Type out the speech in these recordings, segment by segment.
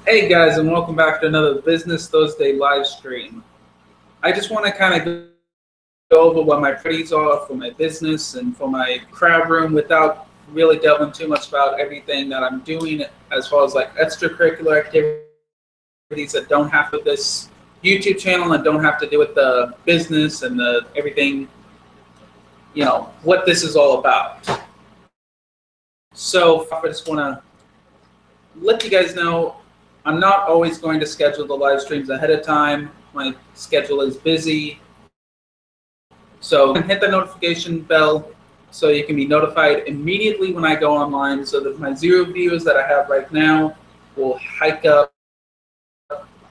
Hey guys, and welcome back to another Business Thursday live stream. I just want to kind of go over what my priorities are for my business and for my crowd room without really delving too much about everything that I'm doing as far as like extracurricular activities that don't have to this YouTube channel and don't have to do with the business and the everything, what this is all about. So I just want to let you guys know I'm not always going to schedule the live streams ahead of time. My schedule is busy. So hit the notification bell so you can be notified immediately when I go online so that my 0 viewers that I have right now will hike up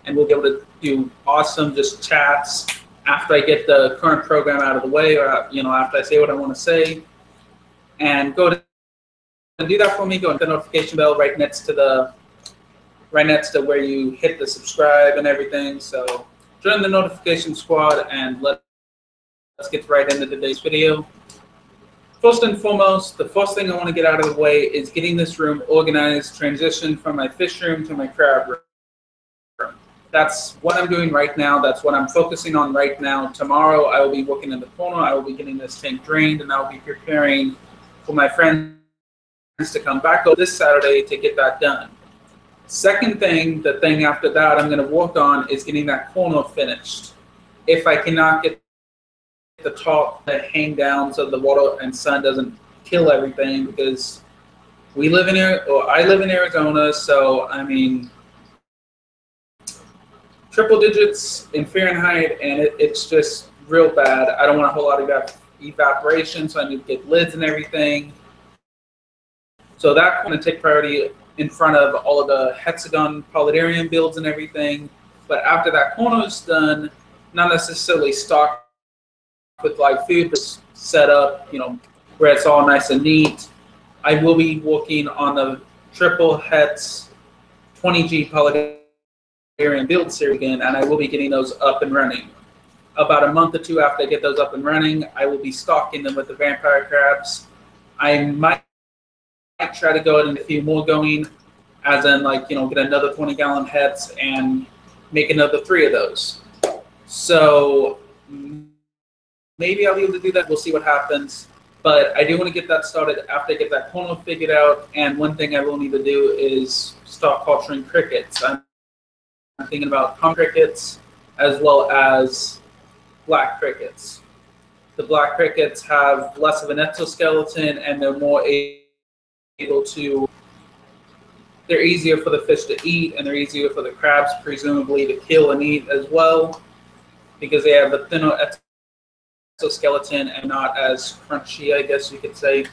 and we'll be able to do awesome just chats after I get the current program out of the way or after I say what I want to say. And go to do that for me. Go hit the notification bell right next to where you hit the subscribe and everything. So join the notification squad and let's get right into today's video. First and foremost, the first thing I want to get out of the way is getting this room organized, transition from my fish room to my crab room. That's what I'm doing right now. That's what I'm focusing on right now. Tomorrow I will be working in the corner. I will be getting this tank drained and I will be preparing for my friends to come back over this Saturday to get that done. Second thing, the thing after that I'm going to work on is getting that corner finished. If I cannot get the top to hang down so the water and sun doesn't kill everything, because I live in Arizona, so I mean triple digits in Fahrenheit, and it's just real bad. I don't want a whole lot of evaporation, so I need to get lids and everything. So that's going to take priority in front of all of the hexagon polydarium builds and everything. But after that corner is done, not necessarily stocked with live food, but set up, where it's all nice and neat. I will be working on the triple hex 20G polydarium build series again, and I will be getting those up and running. About a month or two after I get those up and running, I will be stocking them with the vampire crabs. I might try to go ahead and get a few more going, as in get another 20-gallon heads and make another 3 of those. So maybe I'll be able to do that. We'll see what happens. But I do want to get that started after I get that corner figured out. And one thing I will need to do is start culturing crickets. I'm thinking about common crickets as well as black crickets. The black crickets have less of an exoskeleton and they're more they're easier for the fish to eat, and they're easier for the crabs presumably to kill and eat as well, because they have a thinner exoskeleton and not as crunchy, I guess you could say.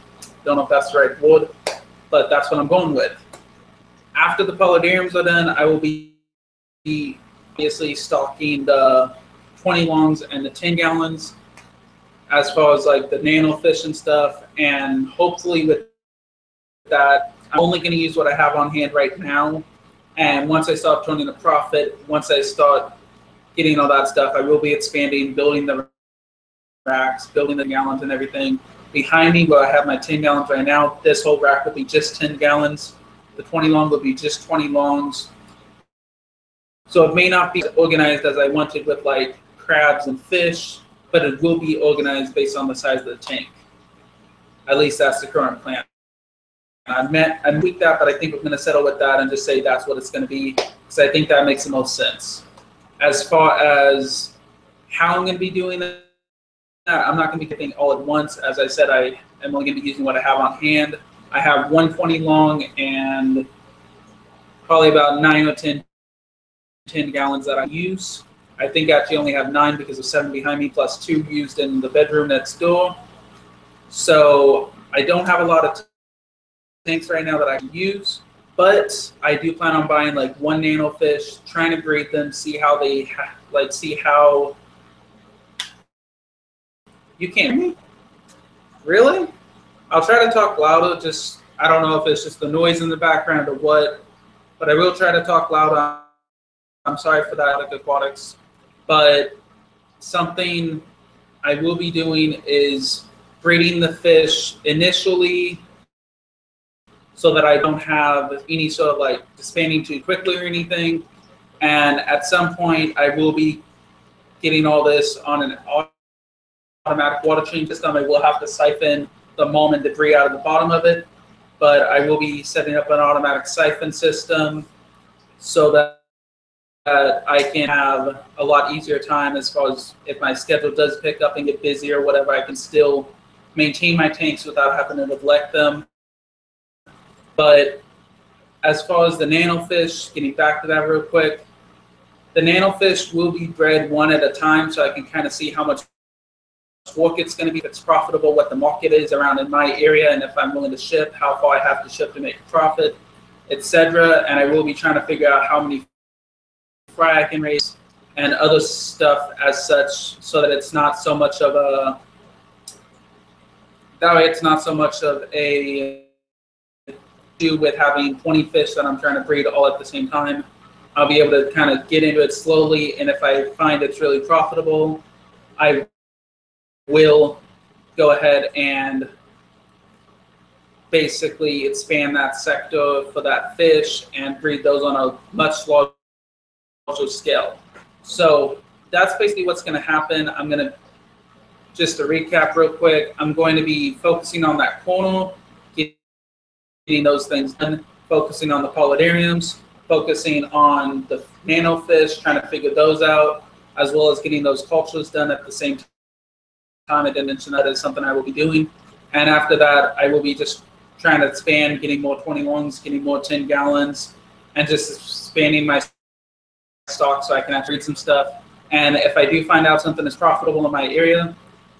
Don't know if that's the right word, but that's what I'm going with. After the polydariums are done, I will be obviously stocking the 20 longs and the 10 gallons as far as the nano fish and stuff, and hopefully with that, I'm only going to use what I have on hand right now. And once I start turning a profit, once I start getting all that stuff, I will be expanding, building the racks, building the gallons and everything. Behind me, where I have my 10 gallons right now, this whole rack will be just 10 gallons. The 20 long will be just 20 longs. So it may not be as organized as I wanted with crabs and fish, but it will be organized based on the size of the tank. At least that's the current plan. I tweaked that, but I think we're going to settle with that and just say that's what it's going to be, because I think that makes the most sense. As far as how I'm going to be doing that, I'm not going to be getting all at once. As I said, I am only going to be using what I have on hand. I have 120 long and probably about 9 or 10 gallons that I use. I think I actually only have 9 because of 7 behind me, plus 2 used in the bedroom next door. So I don't have a lot of tanks right now that I can use, but I do plan on buying 1 nano fish, trying to breed them, see how they see how. You can't hear me? Really? I'll try to talk louder. Just I don't know if it's just the noise in the background or what, but I will try to talk louder. I'm sorry for that, aquatics. But something I will be doing is breeding the fish initially so that I don't have any sort of like disbanding too quickly or anything. And at some point, I will be getting all this on an automatic water change system. I will have to siphon the mold and debris out of the bottom of it, but I will be setting up an automatic siphon system so that I can have a lot easier time as far as if my schedule does pick up and get busy or whatever, I can still maintain my tanks without having to neglect them. But as far as the nanofish, getting back to that real quick, the nanofish will be bred one at a time so I can kind of see how much work it's going to be, if it's profitable, what the market is around in my area, and if I'm willing to ship, how far I have to ship to make a profit, etc. And I will be trying to figure out how many fry I can raise and other stuff as such, so that it's not so much of a, that way it's not so much of a issue with having 20 fish that I'm trying to breed all at the same time. I'll be able to kind of get into it slowly, and if I find it's really profitable, I will go ahead and basically expand that sector for that fish and breed those on a much larger scale. So that's basically what's going to happen. I'm going to, just to recap real quick, I'm going to be focusing on that corner, getting those things done, focusing on the polydariums, focusing on the nanofish, trying to figure those out, as well as getting those cultures done at the same time. I didn't mention that is something I will be doing. And after that, I will be just trying to expand, getting more 21s, getting more 10 gallons, and just expanding my stock so I can actually read some stuff. And if I do find out something is profitable in my area,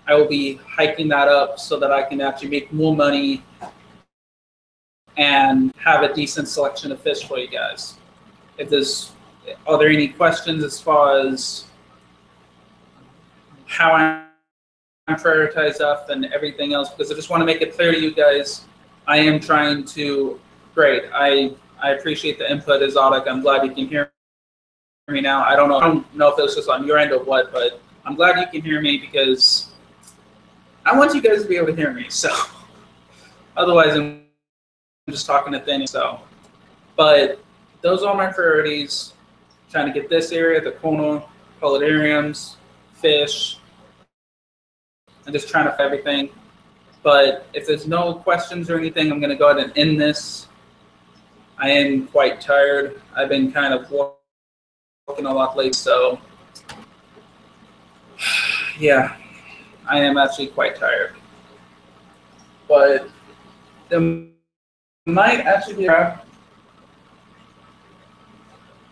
I will be hiking that up so that I can actually make more money and have a decent selection of fish for you guys. If there's, are there any questions as far as how I prioritize stuff and everything else? Because I just want to make it clear to you guys, I am trying to, great, I appreciate the input, Exotic. I'm glad you can hear me now. I don't know if it was just on your end or what, but I'm glad you can hear me because I want you guys to be able to hear me. So otherwise I'm just talking to thin. So, but those are my priorities. Trying to get this area, the corner, polydariums, fish, and just trying to fit everything. But if there's no questions or anything, I'm going to go ahead and end this. I am quite tired. I've been kind of working a lot late, so yeah, I am actually quite tired. But there might actually be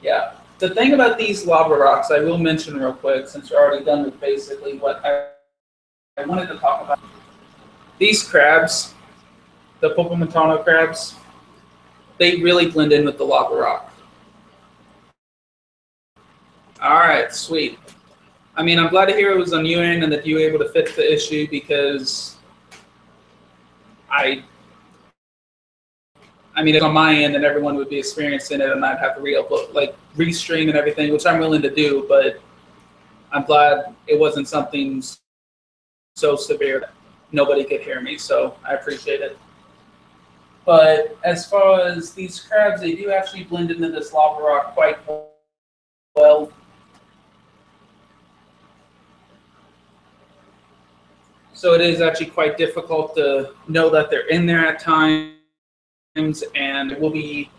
yeah. The thing about these lava rocks, I will mention real quick, since we're already done with basically what I wanted to talk about. These crabs, the Popomontano crabs, they really blend in with the lava rock. All right, sweet. I mean, I'm glad to hear it was on your end and that you were able to fix the issue, because I mean, it's on my end and everyone would be experiencing it, and I'd have to re-upload, like restream and everything, which I'm willing to do, but I'm glad it wasn't something so severe that nobody could hear me, so I appreciate it. But as far as these crabs, they do actually blend into this lava rock quite well. So it is actually quite difficult to know that they're in there at times, and we'll be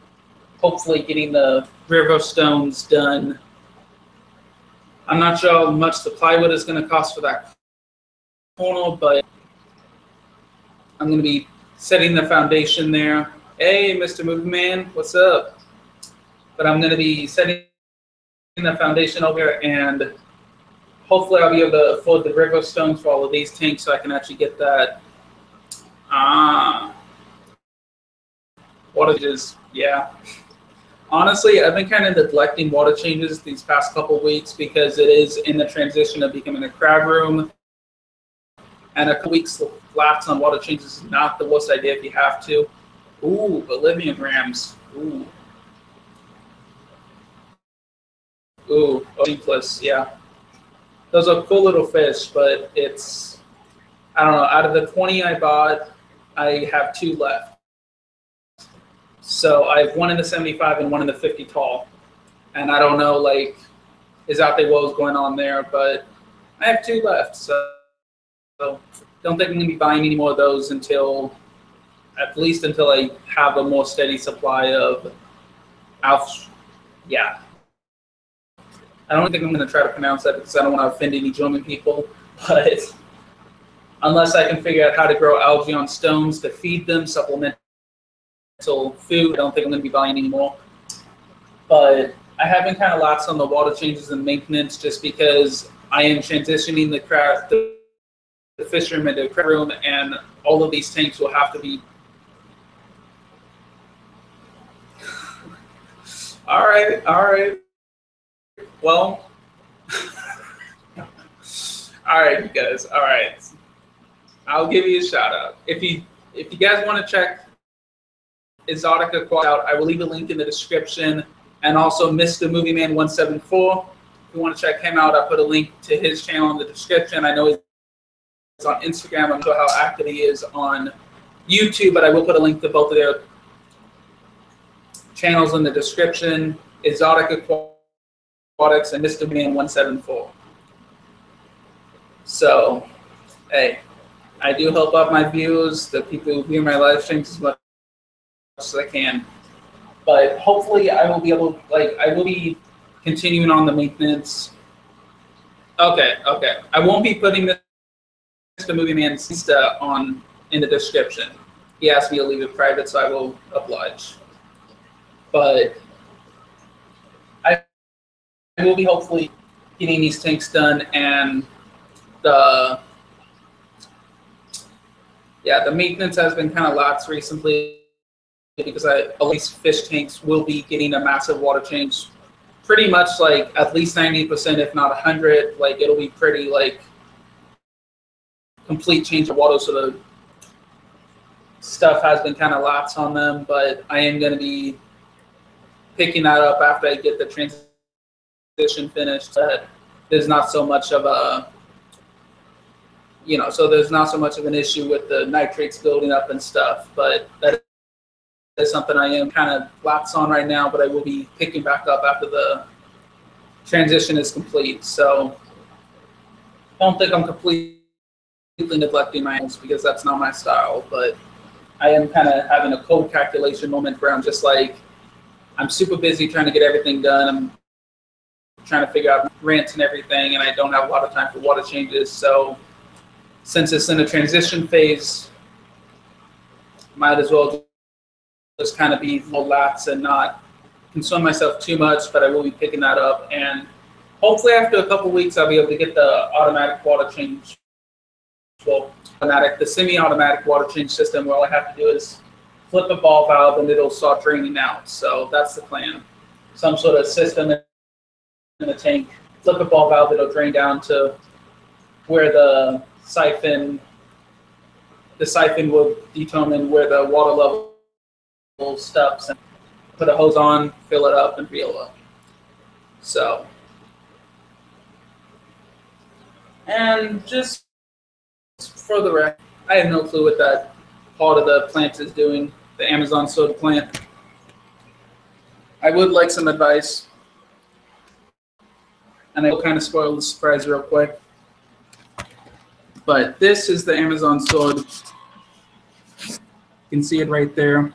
hopefully getting the river stones done. I'm not sure how much the plywood is going to cost for that corner, but I'm going to be setting the foundation there. Hey, Mr. Movie Man, what's up? But I'm going to be setting the foundation over here, and hopefully I'll be able to afford the river stones for all of these tanks so I can actually get that. Water changes, yeah. Honestly, I've been kind of neglecting water changes these past couple weeks because it is in the transition of becoming a crab room. And a couple weeks lapse on water changes is not the worst idea if you have to. Ooh, Bolivian rams. Ooh. Ooh, plus, yeah. Those are cool little fish, but it's, I don't know, out of the 20 I bought, I have 2 left. So I have one in the 75 and one in the 50 tall. And I don't know, like, exactly what was going on there, but I have 2 left. So don't think I'm going to be buying any more of those until, at least until I have a more steady supply of Alf. Yeah. I don't think I'm going to try to pronounce that because I don't want to offend any German people. But unless I can figure out how to grow algae on stones to feed them supplemental food, I don't think I'm going to be buying any more. But I have been kind of lax on the water changes and maintenance just because I am transitioning the fish room into a crab room, and all of these tanks will have to be. All right. Well, all right, you guys. All right, I'll give you a shout out if you guys want to check Exotica Quad out. I will leave a link in the description, and also Mr. Movie Man 174. If you want to check him out, I put a link to his channel in the description. I know he's on Instagram. I'm not sure how active he is on YouTube, but I will put a link to both of their channels in the description. Exotica Aquatics and Mr. Man 174. So, hey, I do help out my viewers, the people who view my live streams as much as I can. But hopefully I will be able to, I will be continuing on the maintenance. Okay. I won't be putting Mr. Movie Man on in the description. He asked me to leave it private, so I will oblige. But I will be hopefully getting these tanks done, and the maintenance has been kind of lax recently because at least fish tanks will be getting a massive water change, pretty much like at least 90%, if not 100. Like it'll be pretty like complete change of water. So the stuff has been kind of lax on them, but I am going to be picking that up after I get the transition finished. That there's not so much of a, so there's not so much of an issue with the nitrates building up and stuff, but that is something I am kind of lax on right now, but I will be picking back up after the transition is complete. So I don't think I'm completely neglecting my animals because that's not my style, but I am kind of having a code calculation moment where I'm just like, I'm super busy trying to get everything done. I'm trying to figure out rents and everything, and I don't have a lot of time for water changes. So since it's in a transition phase, might as well just kind of be more lax and not consume myself too much, but I will be picking that up. And hopefully after a couple weeks, I'll be able to get the automatic water change. Well, the semi-automatic water change system where all I have to do is flip a ball valve and it'll start draining out. So that's the plan. Some sort of system in the tank, flip a ball valve, it'll drain down to where the siphon will determine where the water level stops, and put a hose on, fill it up, and reel up. So, and just for the record, I have no clue what that part of the plant is doing, the Amazon soda plant. I would like some advice, and I will kind of spoil the surprise real quick. But this is the Amazon sword. You can see it right there.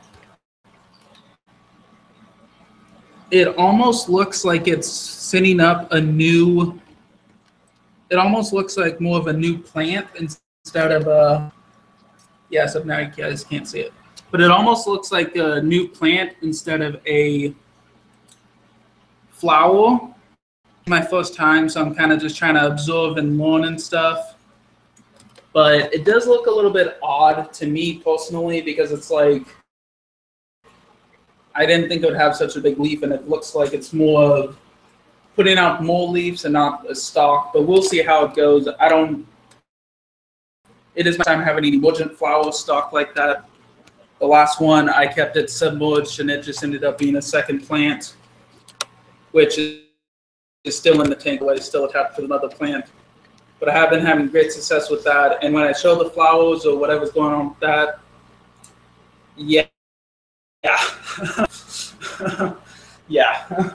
It almost looks like it's setting up a new, it almost looks like more of a new plant instead of a, yeah, so now you guys can't see it. But it almost looks like a new plant instead of a flower. My first time, so I'm kind of just trying to absorb and learn and stuff. But it does look a little bit odd to me personally because it's like, I didn't think it would have such a big leaf, and it looks like it's more of putting out more leaves and not a stalk, but we'll see how it goes. It is my time having an emergent flower stalk like that. The last one, I kept it submerged, and it just ended up being a second plant, which is still in the tank, but it's still attached to another plant. But I have been having great success with that. And when I show the flowers or whatever's going on with that, yeah, Yeah,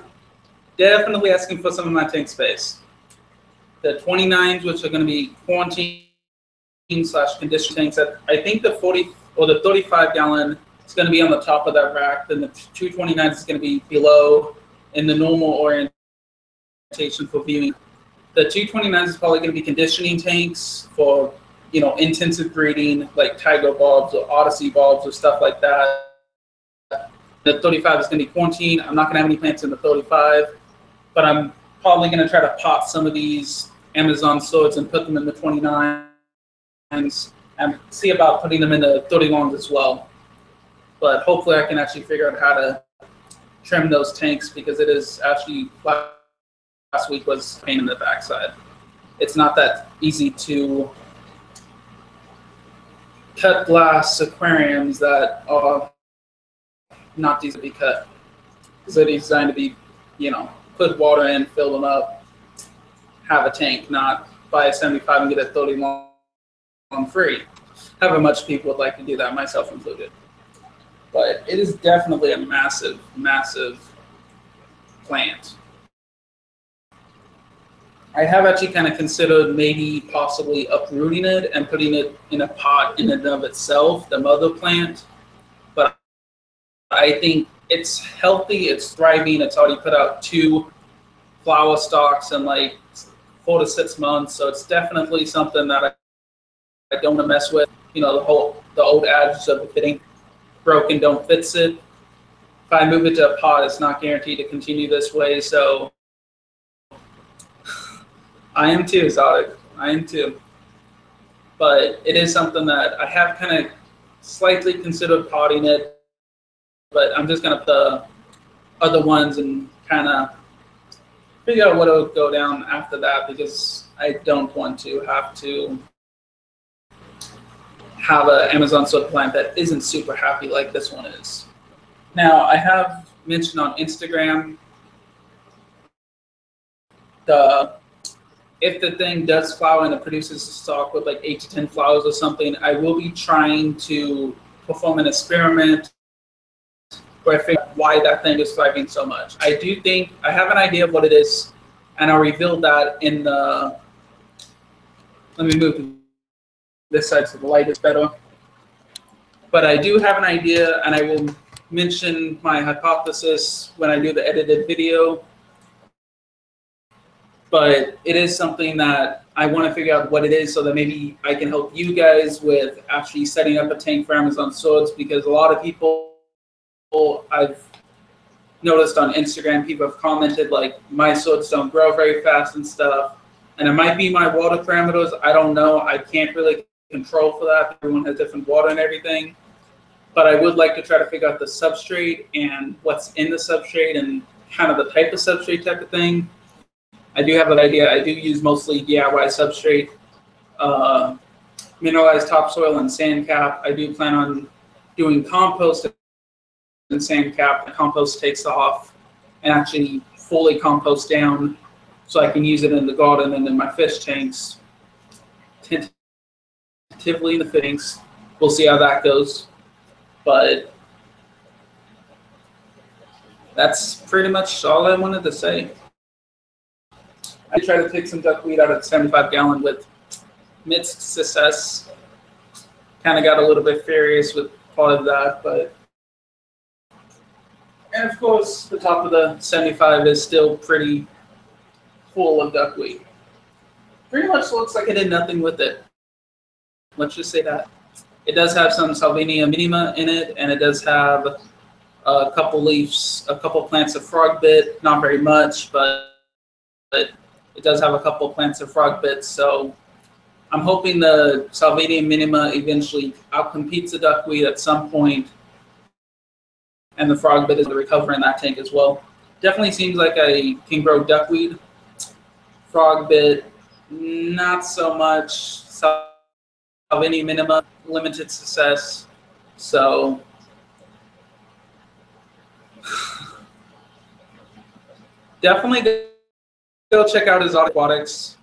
definitely asking for some of my tank space. The 29s, which are going to be quarantine slash condition tanks, I think the 40 or the 35 gallon is going to be on the top of that rack. Then the 229 is going to be below in the normal orientation for viewing. The 229s is probably going to be conditioning tanks for, you know, intensive breeding like Tiger bulbs or Odyssey bulbs or stuff like that. The 35 is going to be quarantine. I'm not going to have any plants in the 35, but I'm probably going to try to pot some of these Amazon swords and put them in the 29s and see about putting them in the 30 longs as well. But hopefully I can actually figure out how to trim those tanks, because it is actually, last week was a pain in the backside. It's not that easy to cut glass aquariums that are not easy to be cut, because they're designed to be, you know, put water in, fill them up, have a tank, not buy a 75 and get a 30 long free. However much people would like to do that, myself included. But it is definitely a massive, massive plant. I have actually kind of considered maybe possibly uprooting it and putting it in a pot in and of itself, the mother plant. But I think it's healthy, it's thriving, it's already put out 2 flower stalks in like 4 to 6 months. So it's definitely something that I don't want to mess with. You know, the old adage of if it ain't broken, don't fix it. If I move it to a pot, it's not guaranteed to continue this way. So I am too, Exotic. I am too. But it is something that I have kind of slightly considered potting it, but I'm just going to put the other ones and kind of figure out what will go down after that, because I don't want to have an Amazon sword plant that isn't super happy like this one is. Now, I have mentioned on Instagram, if the thing does flower and it produces a stalk with like 8 to 10 flowers or something, I will be trying to perform an experiment where I figure out why that thing is thriving so much. I do think I have an idea of what it is, and I'll reveal that in the, let me move this side so the light is better. But I do have an idea, and I will mention my hypothesis when I do the edited video. But it is something that I want to figure out what it is, so that maybe I can help you guys with actually setting up a tank for Amazon swords, because a lot of people I've noticed on Instagram, people have commented like my swords don't grow very fast and stuff. And it might be my water parameters. I don't know. I can't really control for that. Everyone has different water and everything. But I would like to try to figure out the substrate and what's in the substrate and kind of the type of substrate type of thing. I do have an idea. I do use mostly DIY substrate, mineralized topsoil and sand cap. I do plan on doing compost and sand cap. The compost takes off and actually fully compost down, so I can use it in the garden and in my fish tanks. Tentatively in the fittings. We'll see how that goes. But that's pretty much all I wanted to say. I tried to take some duckweed out of the 75 gallon with mixed success. Kind of got a little bit furious with part of that, but, and of course the top of the 75 is still pretty full of duckweed. Pretty much looks like I did nothing with it. Let's just say that. It does have some Salvinia minima in it, and it does have a couple leaves, a couple plants of frog bit, not very much, but it does have a couple plants of frog bits. So I'm hoping the Salvinia minima eventually outcompetes the duckweed at some point, and the frog bit is to recover in that tank as well. Definitely seems like I can grow duckweed. Frog bit, not so much. Salvinia minima, limited success. So definitely go check out his aquatics.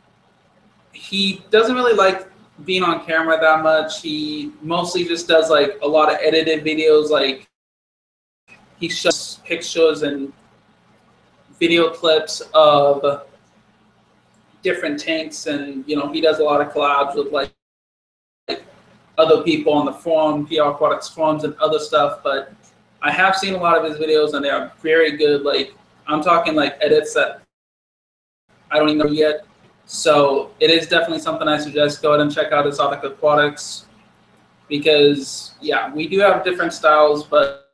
He doesn't really like being on camera that much. He mostly just does like a lot of edited videos, like he shows pictures and video clips of different tanks, and he does a lot of collabs with like other people on the forum, PR Aquatics forums and other stuff. But I have seen a lot of his videos, and they are very good. Like, I'm talking like edits that I don't even know yet. So it is definitely something I suggest. Go ahead and check out Exotic Aquatics, because yeah, we do have different styles, but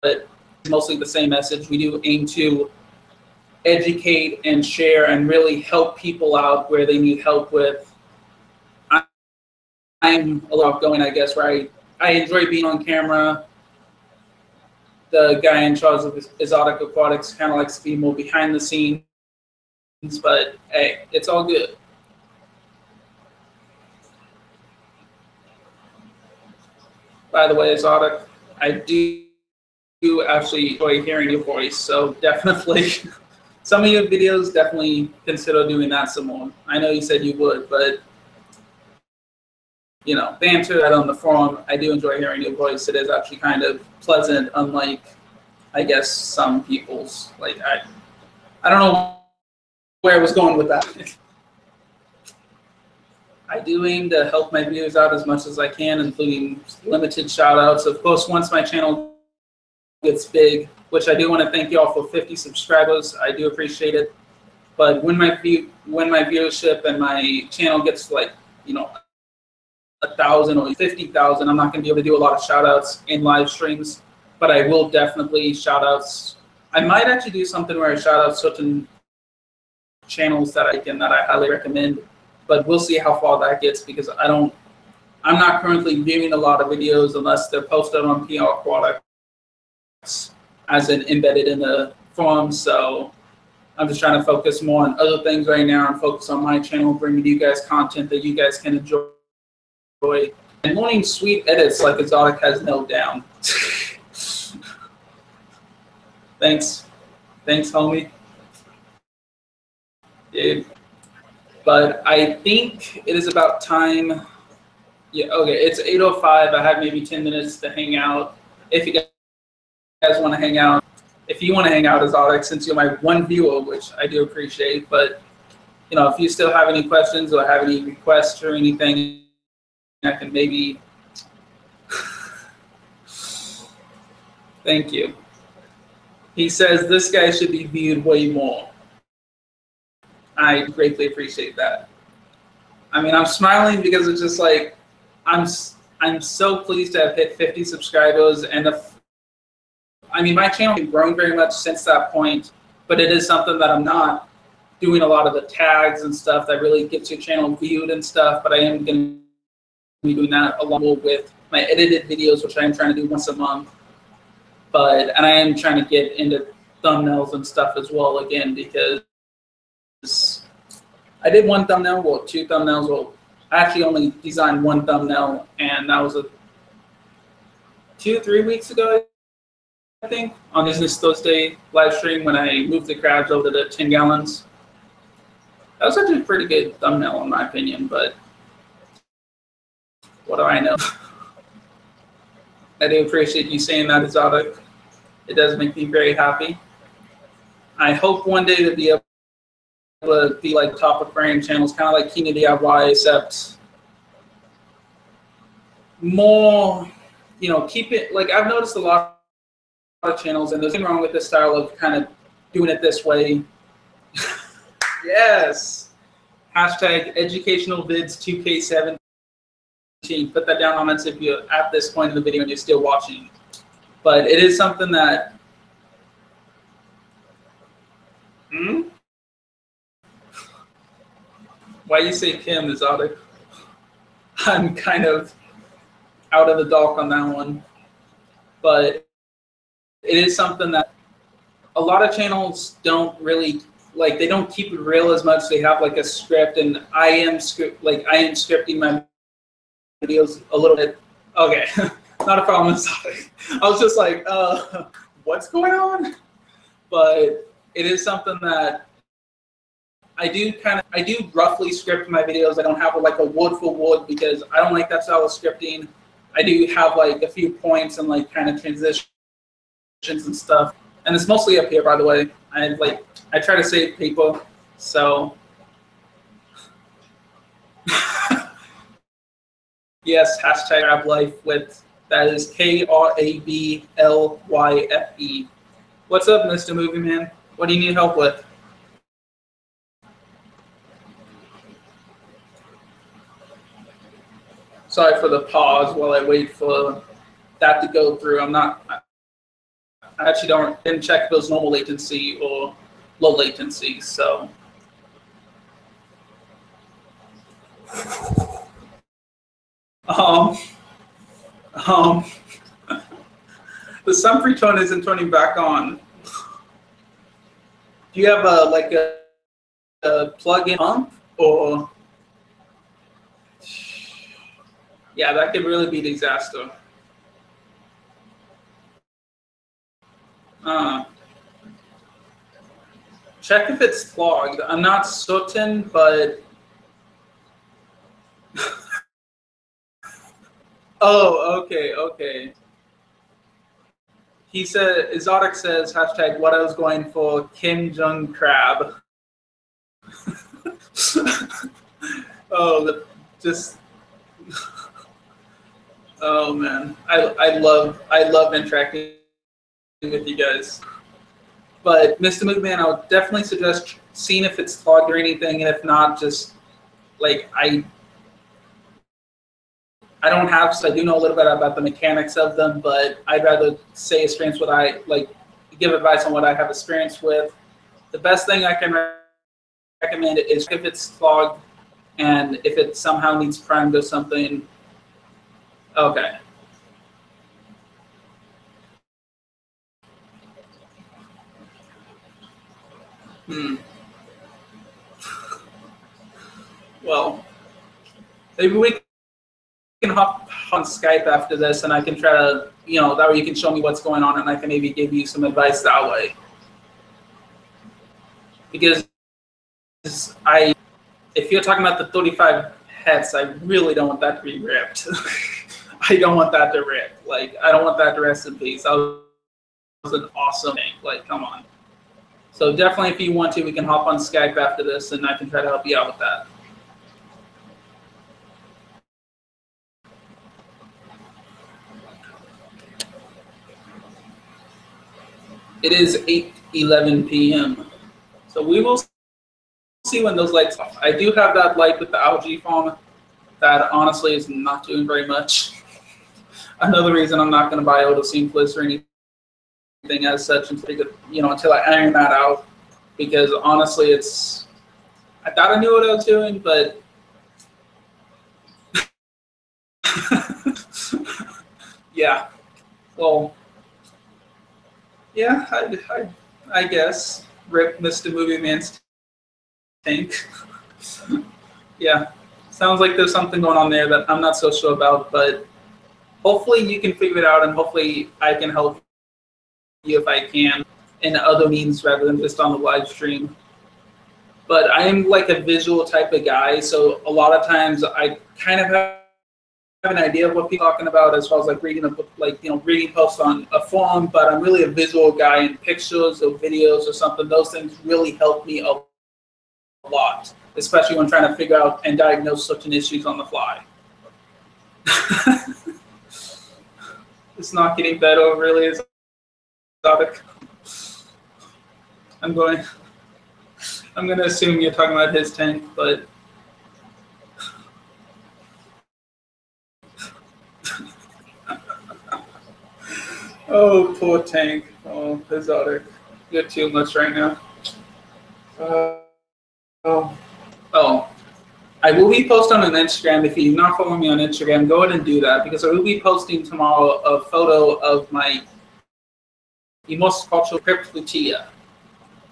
it's mostly the same message. We do aim to educate and share and really help people out where they need help with. I'm a little outgoing, I guess, right? I enjoy being on camera. The guy in charge of Exotic Aquatics kind of likes to be more behind the scenes, but hey, it's all good. By the way, Exotic, I do actually enjoy hearing your voice, so definitely some of your videos, definitely consider doing that some more. I know you said you would, but banter that on the forum, I do enjoy hearing your voice. It is actually kind of pleasant, unlike, I guess, some people's. Like, I don't know where I was going with that. I do aim to help my viewers out as much as I can, including limited shout outs. Of course, once my channel gets big, which I do want to thank you all for 50 subscribers. I do appreciate it. But when my viewership and my channel gets like, 1,000 or 50,000, I'm not going to be able to do a lot of shout outs in live streams, but I will definitely shout outs. I might actually do something where I shout out certain channels that I highly recommend, but we'll see how far that gets, because I'm not currently viewing a lot of videos unless they're posted on PR Aquatics as in embedded in the forum. So I'm just trying to focus more on other things right now and focus on my channel, bringing you guys content that you guys can enjoy. And wanting sweet edits like Exotic has nailed down. Thanks, homie. Dude. But I think it is about time. Yeah, okay, it's 8:05. I have maybe 10 minutes to hang out. If you guys want to hang out, if you want to hang out, Exotic, since you're my one viewer, which I do appreciate. But if you still have any questions or have any requests or anything, I can maybe. Thank you. He says this guy should be viewed way more. I greatly appreciate that. I mean, I'm smiling because it's just like I'm so pleased to have hit 50 subscribers, and I mean, my channel has grown very much since that point, but it is something that I'm not doing a lot of the tags and stuff that really gets your channel viewed and stuff, but I am going to be doing that along with my edited videos, which I am trying to do once a month. And I am trying to get into thumbnails and stuff as well again, because I did one thumbnail, well, two thumbnails. Well, I actually only designed one thumbnail, and that was 2-3 weeks ago, I think, on Business Thursday live stream when I moved the crabs over to the 10 gallons. That was actually a pretty good thumbnail in my opinion, but what do I know? I do appreciate you saying that, Exotic. It does make me very happy. I hope one day to be able to be like top of frame channels, kind of like King of DIY, except more, keep it, like I've noticed a lot of channels, and there's nothing wrong with this style of kind of doing it this way. Yes. Hashtag educational vids 2K17. Put that down in comments if you're at this point in the video and you're still watching. But it is something that why you say Kim, Exotic? I'm kind of out of the dark on that one. But it is something that a lot of channels don't really like. They don't keep it real as much. They have like a script, and I am scripting my videos a little bit. Okay, not a problem. Sorry. I was just like, what's going on? But it is something that I do roughly script my videos. I don't have like a word for word because I don't like that style of scripting. I do have like a few points and like kind of transitions and stuff. And it's mostly up here, by the way. I try to save people, so yes, hashtag Crab Life with that is KRABLYFE. What's up, Mr. Movie Man? What do you need help with? Sorry for the pause while I wait for that to go through. I actually didn't check if it was normal latency or low latency, so. The sun free tone isn't turning back on. Do you have a plug-in pump or? Yeah, that could really be a disaster. Check if it's clogged. I'm not certain, but. Oh, okay. He said, Exotic says, hashtag what I was going for, Kim Jong Crab. Oh man, I love interacting with you guys. But Mr. McMahon, I would definitely suggest seeing if it's clogged or anything, and if not, just like I don't have, so I do know a little bit about the mechanics of them, but I'd rather say experience what I like, give advice on what I have experience with. The best thing I can recommend is if it's clogged and if it somehow needs primed or something. Okay. Well, maybe we can hop on Skype after this, and I can try to, that way you can show me what's going on, and I can maybe give you some advice that way. Because if you're talking about the 35 Hz, I really don't want that to be ripped. I don't want that to rip. Like, I don't want that to rest in peace. That was an awesome thing. Like, come on. So definitely, if you want to, we can hop on Skype after this, and I can try to help you out with that. It is 8:11 p.m. So we will see when those lights off. I do have that light with the algae farm that honestly is not doing very much. Another reason I'm not going to buy Odocene Bliss or anything as such until I iron that out, because honestly I thought I knew what I was doing, but yeah. Well, yeah, I guess. Rip Mr. Movie Man's tank. Yeah, sounds like there's something going on there that I'm not so sure about, but hopefully you can figure it out, and hopefully I can help you if I can in other means rather than just on the live stream. But I am like a visual type of guy, so a lot of times I kind of have an idea of what people are talking about as far as like reading a book, reading posts on a forum, but I'm really a visual guy, in pictures or videos or something. Those things really help me a lot, especially when trying to figure out and diagnose certain issues on the fly. It's not getting better, really. It's exotic. I'm going to assume you're talking about his tank, but oh, poor tank. Oh, exotic. You're too much right now. I will be posting on Instagram. If you're not following me on Instagram, go ahead and do that, because I will be posting tomorrow a photo of my Multicultural Crypt Lutea.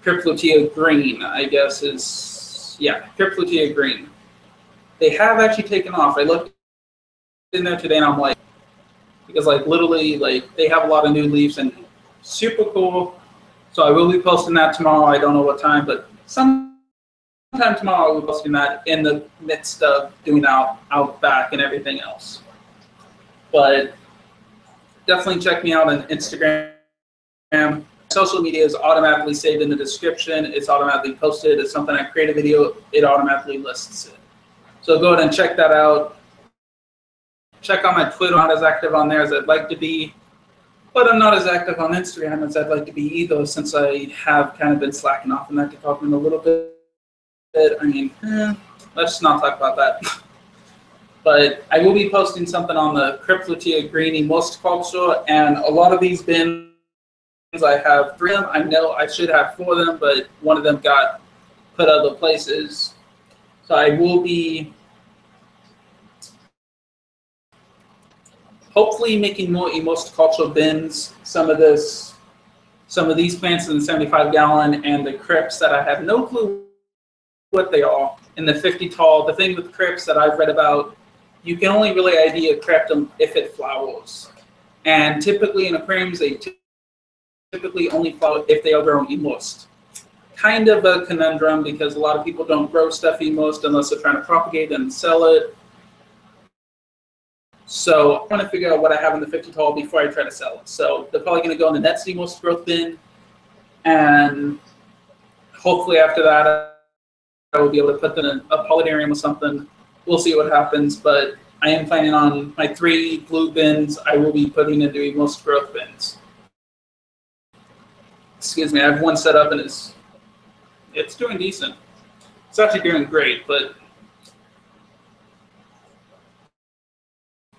Crypt Lutea green, I guess Crypt Lutea green. They have actually taken off. I looked in there today and I'm like, because literally they have a lot of new leaves and super cool. So I will be posting that tomorrow. I don't know what time, but sometime tomorrow I'll be posting that in the midst of doing out back and everything else. But definitely check me out on Instagram Social media is automatically saved in the description. It's automatically posted. It's something I create a video, it automatically lists it. So go ahead and check that out. Check out my Twitter. I'm not as active on there as I'd like to be, but I'm not as active on Instagram as I'd like to be either, since I have kind of been slacking off in that department a little bit. I mean, let's not talk about that. But I will be posting something on the Cryptotia Greeny Most culture, and a lot of these bins, I have 3 of them. I know I should have 4 of them, but one of them got put other places. So I will be hopefully making more cultural bins. Some of these plants in the 75-gallon, and the crypts that I have no clue what they are in the 50 tall. The thing with crypts that I've read about, you can only really ID a crypt if it flowers, and typically in aquariums they typically only flower if they are grown immersed. Kind of a conundrum, because a lot of people don't grow stuff immersed unless they're trying to propagate and sell it. So I want to figure out what I have in the 50 tall before I try to sell it. So they're probably going to go in the net immersed growth bin, and hopefully after that I will be able to put them in a polydarium or something. We'll see what happens, but I am planning on my 3 blue bins I will be putting into immersed growth bins. Excuse me, I have one set up and it's doing decent. It's actually doing great, but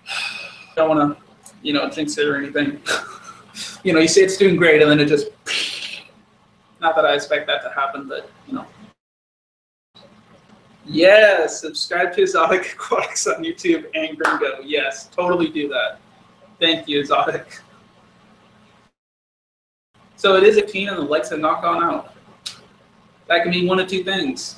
I don't want to, jinx it or anything. You say it's doing great and then it just, not that I expect that to happen, but Yes, subscribe to Exotic Aquatics on YouTube and Gringo. Yes, totally do that. Thank you, Exotic. So it is 18 and the lights have not gone out. That can mean one of 2 things.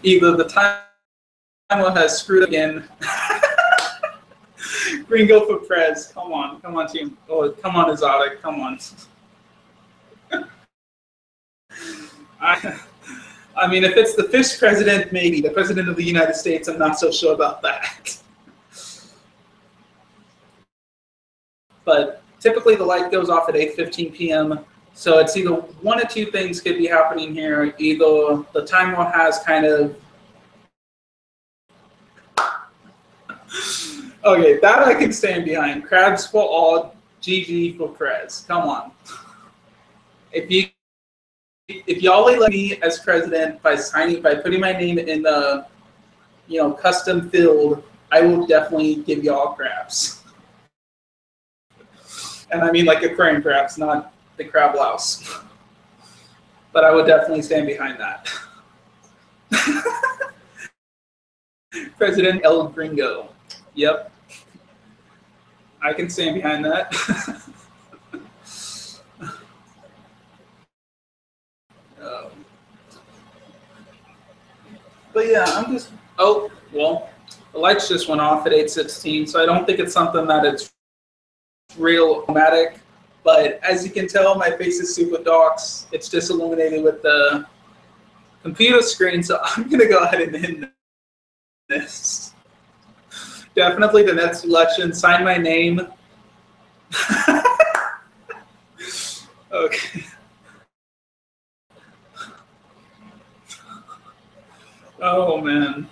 Either the timer has screwed again. Gringo for Prez. Come on team. Oh, come on, Exotic. Come on. I mean, if it's the fish president, maybe. The president of the United States, I'm not so sure about that. But typically the light goes off at 8:15 p.m. So it's either one of 2 things could be happening here. Either the timer has kind of... Okay, that I can stand behind. Crabs for all, GG for Prez. Come on. If y'all elect me as president by putting my name in the, custom field, I will definitely give y'all crabs. And I mean like aquarium crabs, not the crab louse. But I would definitely stand behind that. President El Gringo. Yep. I can stand behind that. But yeah, I'm just, oh, well, the lights just went off at 8:16, so I don't think it's something that it's real automatic. But as you can tell, my face is super dark. It's just illuminated with the computer screen, so I'm going to go ahead and end this. Definitely the next election, sign my name. Okay. Oh, man.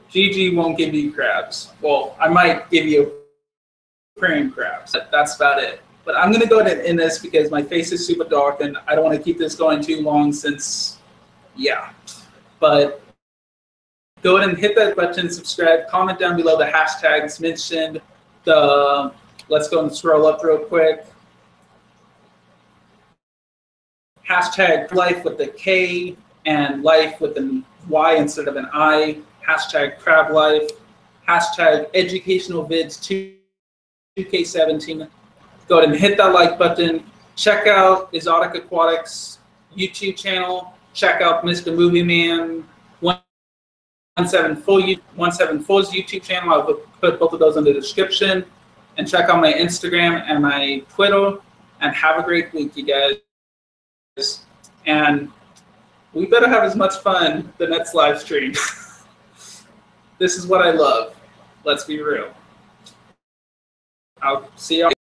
GG won't give you crabs. Well, I might give you aquarium crabs. That's about it. But I'm going to go ahead and end this because my face is super dark and I don't want to keep this going too long since, yeah. But go ahead and hit that button, subscribe, comment down below the hashtags mentioned. Let's go and scroll up real quick. Hashtag life with the K and life with an Y instead of an I. Hashtag crab life. Hashtag educational vids 2K17. Go ahead and hit that like button. Check out Exotic Aquatics YouTube channel. Check out Mr. Movie Man 174's YouTube channel. I'll put both of those in the description. And check out my Instagram and my Twitter. And have a great week, you guys. And we better have as much fun the next live stream. This is what I love. Let's be real. I'll see y'all.